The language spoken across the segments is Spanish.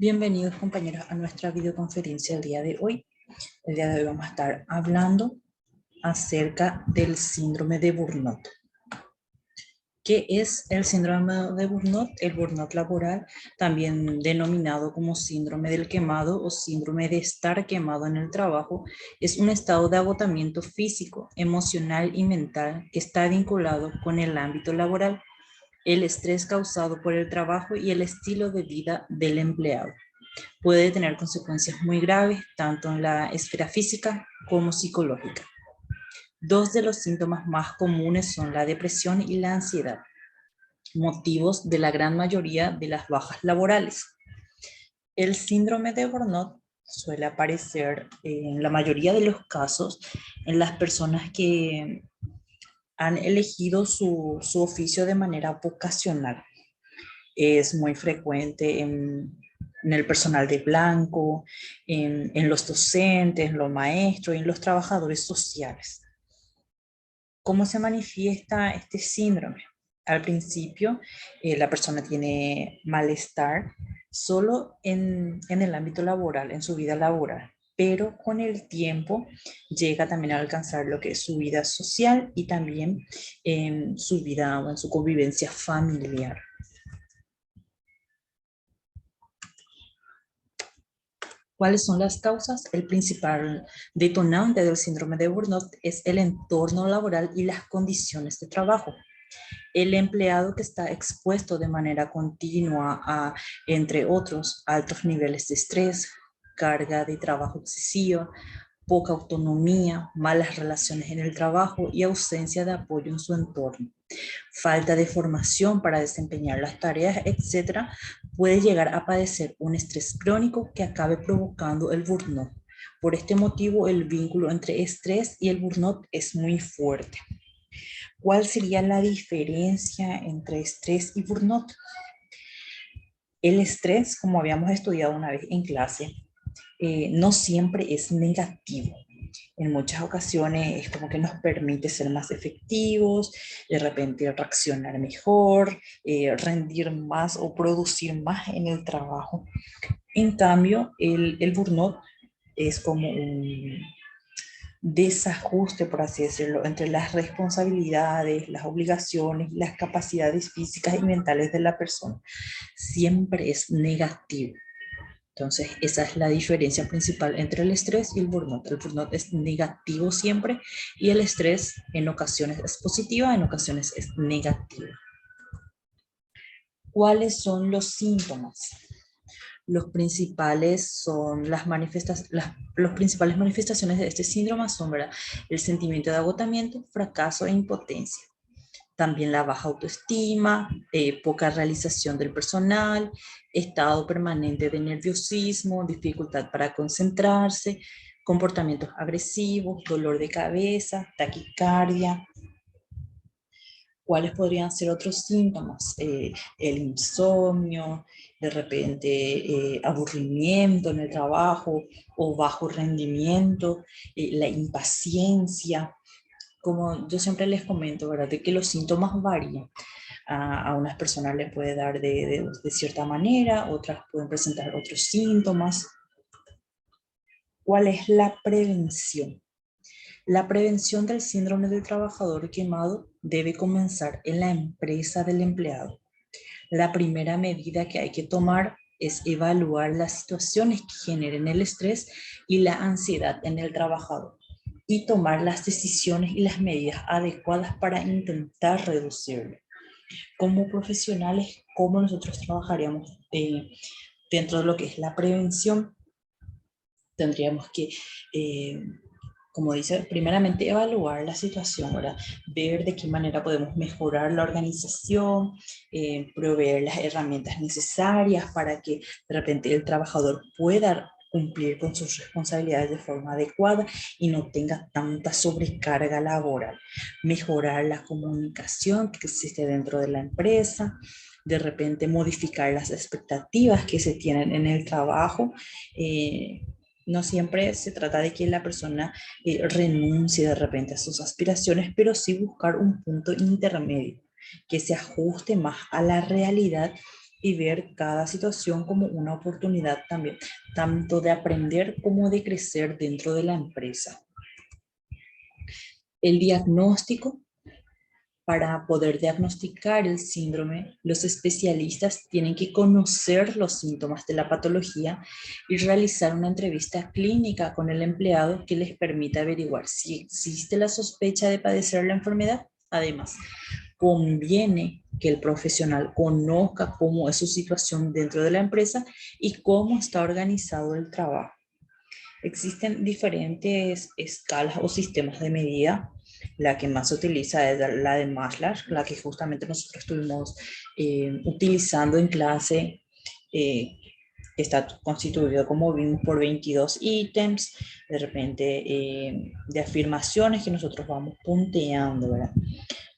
Bienvenidos compañeros a nuestra videoconferencia del día de hoy. El día de hoy vamos a estar hablando acerca del síndrome de Burnout. ¿Qué es el síndrome de Burnout? El burnout laboral, también denominado como síndrome del quemado o síndrome de estar quemado en el trabajo, es un estado de agotamiento físico, emocional y mental que está vinculado con el ámbito laboral, el estrés causado por el trabajo y el estilo de vida del empleado. Puede tener consecuencias muy graves, tanto en la esfera física como psicológica. Dos de los síntomas más comunes son la depresión y la ansiedad, motivos de la gran mayoría de las bajas laborales. El síndrome de Burnout suele aparecer en la mayoría de los casos en las personas que han elegido su oficio de manera vocacional. Es muy frecuente en el personal de blanco, en los docentes, en los maestros y en los trabajadores sociales. ¿Cómo se manifiesta este síndrome? Al principio, la persona tiene malestar solo en el ámbito laboral, en su vida laboral, pero con el tiempo llega también a alcanzar lo que es su vida social y también en su vida o en su convivencia familiar. ¿Cuáles son las causas? El principal detonante del síndrome de Burnout es el entorno laboral y las condiciones de trabajo. El empleado que está expuesto de manera continua a, entre otros, altos niveles de estrés, carga de trabajo excesiva, poca autonomía, malas relaciones en el trabajo y ausencia de apoyo en su entorno, falta de formación para desempeñar las tareas, etcétera, puede llegar a padecer un estrés crónico que acabe provocando el burnout. Por este motivo, el vínculo entre estrés y el burnout es muy fuerte. ¿Cuál sería la diferencia entre estrés y burnout? El estrés, como habíamos estudiado una vez en clase, no siempre es negativo. En muchas ocasiones es como que nos permite ser más efectivos, de repente reaccionar mejor, rendir más o producir más en el trabajo. En cambio, el burnout es como un desajuste, por así decirlo, entre las responsabilidades, las obligaciones, las capacidades físicas y mentales de la persona. Siempre es negativo. Entonces, esa es la diferencia principal entre el estrés y el burnout. El burnout es negativo siempre y el estrés en ocasiones es positiva, en ocasiones es negativa. ¿Cuáles son los síntomas? Los principales manifestaciones de este síndrome son, ¿verdad?, el sentimiento de agotamiento, fracaso e impotencia. También la baja autoestima, poca realización del personal, estado permanente de nerviosismo, dificultad para concentrarse, comportamientos agresivos, dolor de cabeza, taquicardia. ¿Cuáles podrían ser otros síntomas? El insomnio, de repente aburrimiento en el trabajo o bajo rendimiento, la impaciencia. Como yo siempre les comento, ¿verdad?, de que los síntomas varían. A unas personas les puede dar de cierta manera, otras pueden presentar otros síntomas. ¿Cuál es la prevención? La prevención del síndrome del trabajador quemado debe comenzar en la empresa del empleado. La primera medida que hay que tomar es evaluar las situaciones que generen el estrés y la ansiedad en el trabajador y tomar las decisiones y las medidas adecuadas para intentar reducirlo. Como profesionales, ¿cómo nosotros trabajaríamos dentro de lo que es la prevención? Tendríamos que, como dice, primeramente evaluar la situación, ¿verdad? Ver de qué manera podemos mejorar la organización, proveer las herramientas necesarias para que de repente el trabajador pueda cumplir con sus responsabilidades de forma adecuada y no tenga tanta sobrecarga laboral. Mejorar la comunicación que existe dentro de la empresa, de repente modificar las expectativas que se tienen en el trabajo. No siempre se trata de que la persona renuncie de repente a sus aspiraciones, pero sí buscar un punto intermedio que se ajuste más a la realidad y ver cada situación como una oportunidad también, tanto de aprender como de crecer dentro de la empresa. El diagnóstico. Para poder diagnosticar el síndrome, los especialistas tienen que conocer los síntomas de la patología y realizar una entrevista clínica con el empleado que les permita averiguar si existe la sospecha de padecer la enfermedad. Además, conviene que el profesional conozca cómo es su situación dentro de la empresa y cómo está organizado el trabajo. Existen diferentes escalas o sistemas de medida. La que más se utiliza es la de Maslar, la que justamente nosotros estuvimos utilizando en clase, que está constituido, como vimos, por 22 ítems, de repente de afirmaciones que nosotros vamos punteando, ¿verdad?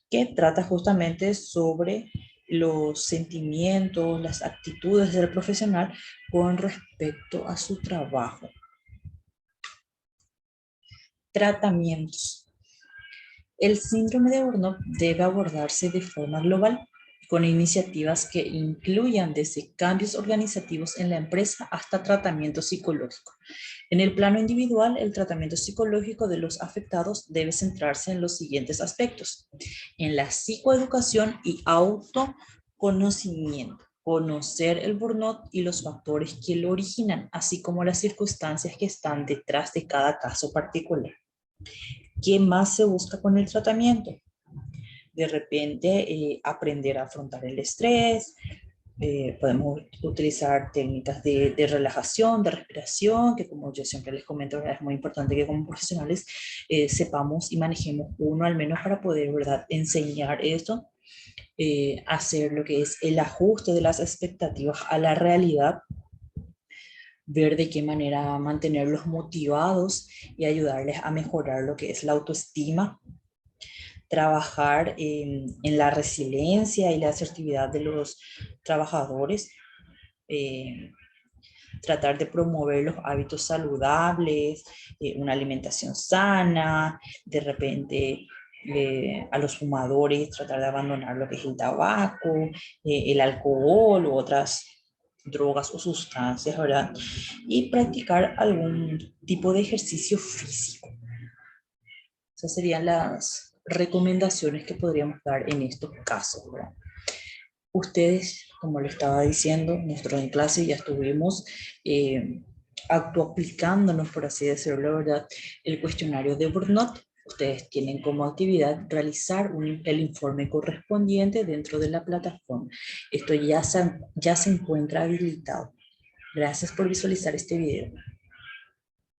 Que trata justamente sobre los sentimientos, las actitudes del profesional con respecto a su trabajo. Tratamientos. El síndrome de Burnout debe abordarse de forma global, con iniciativas que incluyan desde cambios organizativos en la empresa hasta tratamiento psicológico. En el plano individual, el tratamiento psicológico de los afectados debe centrarse en los siguientes aspectos: en la psicoeducación y autoconocimiento, conocer el burnout y los factores que lo originan, así como las circunstancias que están detrás de cada caso particular. ¿Qué más se busca con el tratamiento? De repente, aprender a afrontar el estrés. Podemos utilizar técnicas de relajación, de respiración, que como yo siempre les comento, es muy importante que como profesionales sepamos y manejemos uno al menos para poder, ¿verdad?, enseñar esto, hacer lo que es el ajuste de las expectativas a la realidad, ver de qué manera mantenerlos motivados y ayudarles a mejorar lo que es la autoestima, trabajar en la resiliencia y la asertividad de los trabajadores, eh, tratar de promover los hábitos saludables, una alimentación sana, de repente a los fumadores tratar de abandonar lo que es el tabaco, el alcohol u otras drogas o sustancias, ¿verdad? Y practicar algún tipo de ejercicio físico. Esas serían las recomendaciones que podríamos dar en estos casos, ¿verdad? Ustedes, como le estaba diciendo, nosotros en clase ya estuvimos aplicándonos, por así decirlo, ¿verdad?, el cuestionario de Burnout. Ustedes tienen como actividad realizar el informe correspondiente dentro de la plataforma. Esto ya se encuentra habilitado. Gracias por visualizar este video.